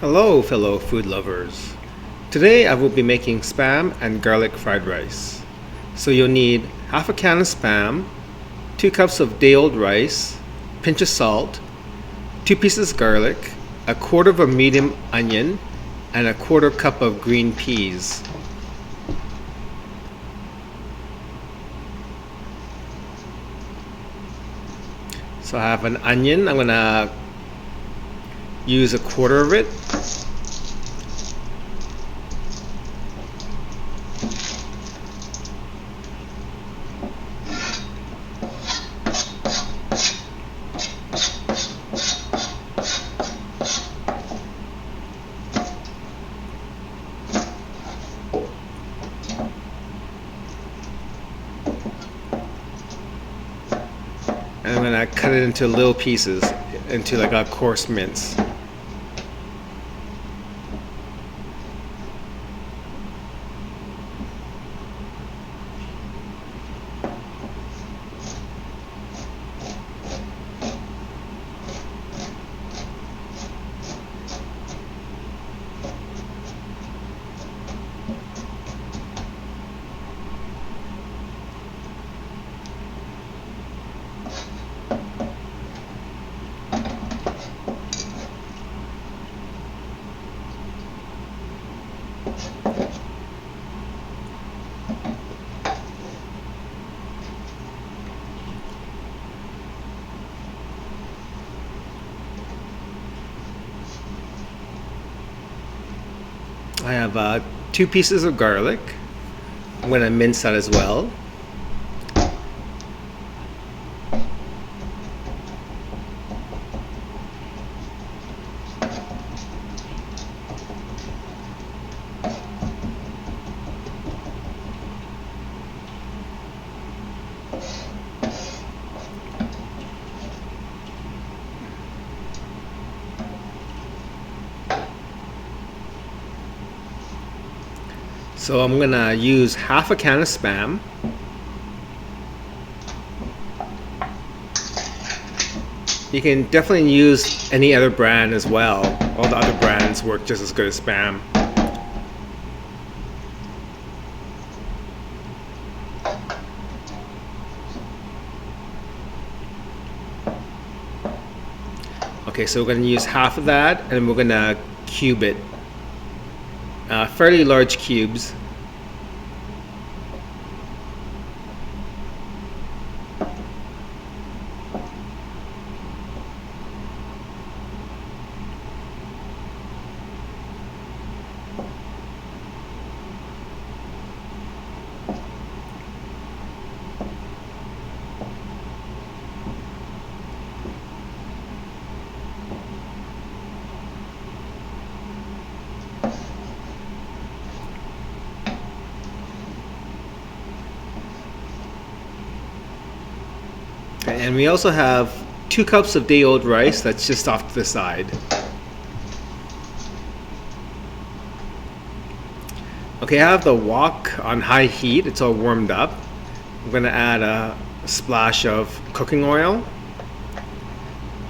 Hello, fellow food lovers. Today I will be making spam and garlic fried rice. So you'll need half a can of spam, 2 cups of day-old rice, pinch of salt, 2 pieces of garlic, a quarter of a medium onion, and a quarter cup of green peas. So I have an onion. I'm gonna use a quarter of it. And I'm gonna cut it into little pieces, into like a coarse mince. I have 2 pieces of garlic. I'm going to mince that as well. So I'm gonna use half a can of spam. You can definitely use any other brand as well. All the other brands work just as good as spam. Okay, so we're gonna use half of that and we're gonna cube it. Fairly large cubes. And we also have 2 cups of day-old rice that's just off to the side. Okay, I have the wok on high heat. It's all warmed up. I'm going to add a splash of cooking oil.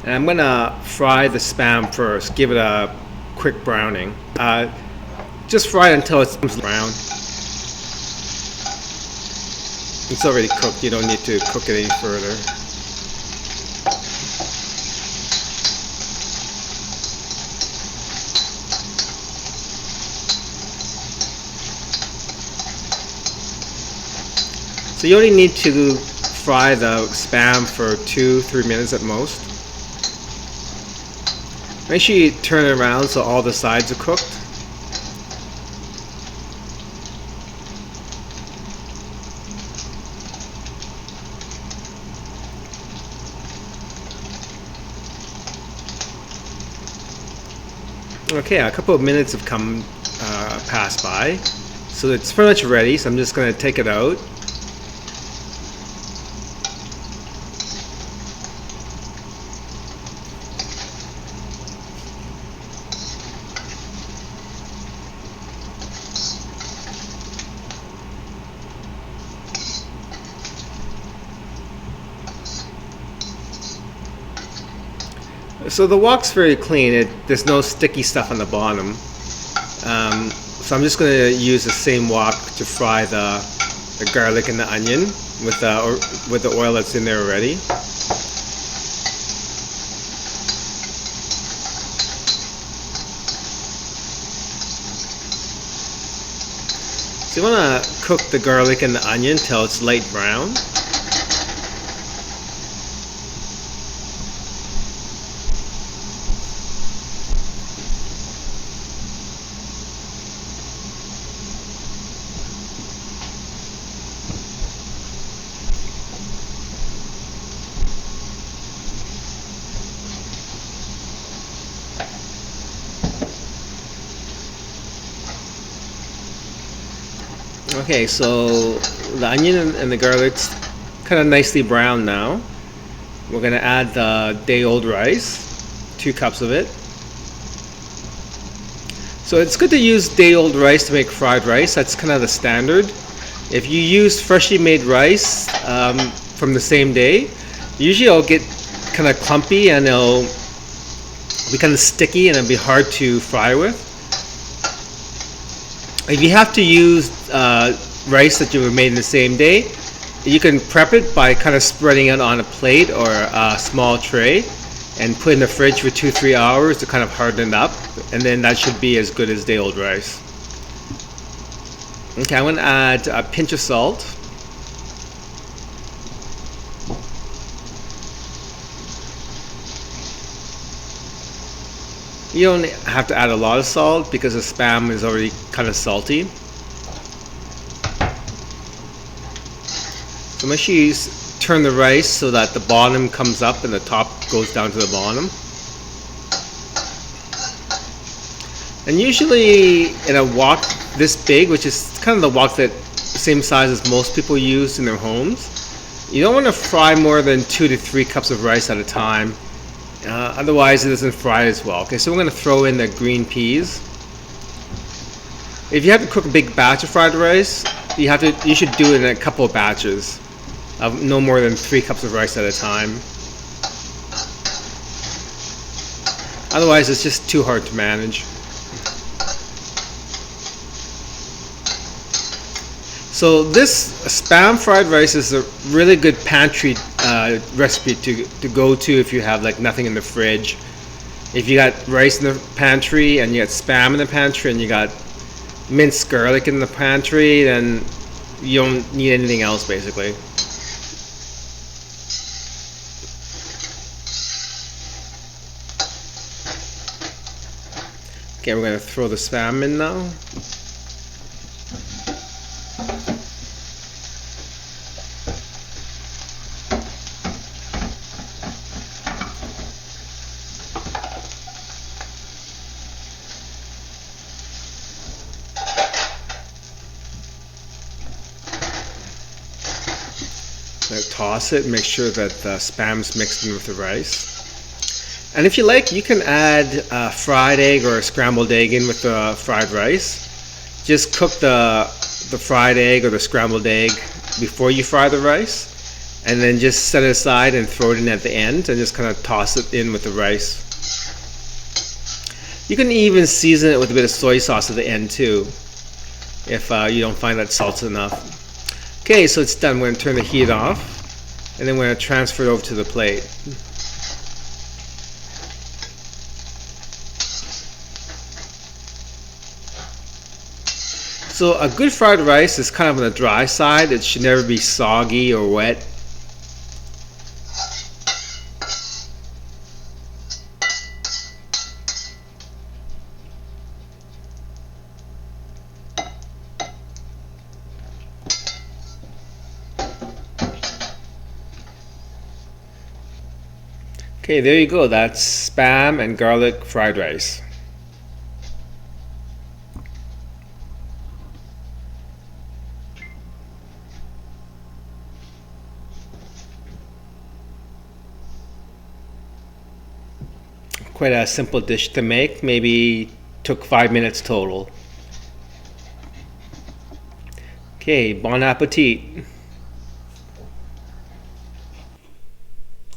And I'm going to fry the spam first. Give it a quick browning. Just fry it until it's brown. It's already cooked. You don't need to cook it any further. So you only need to fry the spam for 2-3 minutes at most. Make sure you turn it around so all the sides are cooked. Okay, a couple of minutes have passed by, so it's pretty much ready. So I'm just going to take it out. So the wok's very clean. There's no sticky stuff on the bottom. So I'm just going to use the same wok to fry the garlic and the onion with the oil that's in there already. So you want to cook the garlic and the onion till it's light brown. Okay, so the onion and the garlic's kind of nicely brown now. We're going to add the day-old rice, 2 cups of it. So it's good to use day-old rice to make fried rice. That's kind of the standard. If you use freshly made rice from the same day, usually it'll get kind of clumpy and it'll be kind of sticky and it'll be hard to fry with. If you have to use rice that you made in the same day, you can prep it by kind of spreading it on a plate or a small tray and put it in the fridge for 2-3 hours to kind of harden it up, and then that should be as good as day-old rice. Okay, I'm going to add a pinch of salt. You don't have to add a lot of salt because the Spam is already kind of salty. So make sure you turn the rice so that the bottom comes up and the top goes down to the bottom. And usually in a wok this big, which is kind of the wok that same size as most people use in their homes, you don't want to fry more than 2 to 3 cups of rice at a time. Otherwise it doesn't fry as well. Okay, so we're going to throw in the green peas. If you have to cook a big batch of fried rice, you should do it in a couple of batches of no more than 3 cups of rice at a time. Otherwise it's just too hard to manage. So this Spam fried rice is a really good pantry recipe to go to if you have like nothing in the fridge. If you got rice in the pantry and you got Spam in the pantry and you got minced garlic in the pantry, then you don't need anything else basically. Okay, we're going to throw the Spam in now. Now toss it, make sure that the Spam's mixed in with the rice. And if you like, you can add a fried egg or a scrambled egg in with the fried rice. Just cook the fried egg or the scrambled egg before you fry the rice, and then just set it aside and throw it in at the end and just kind of toss it in with the rice. You can even season it with a bit of soy sauce at the end too, if you don't find that salt's enough. Okay, so it's done. We're going to turn the heat off, and then we're going to transfer it over to the plate. So a good fried rice is kind of on the dry side. It should never be soggy or wet. Okay, there you go. That's Spam and garlic fried rice. Quite a simple dish to make. Maybe took 5 minutes total. Okay, bon appetit.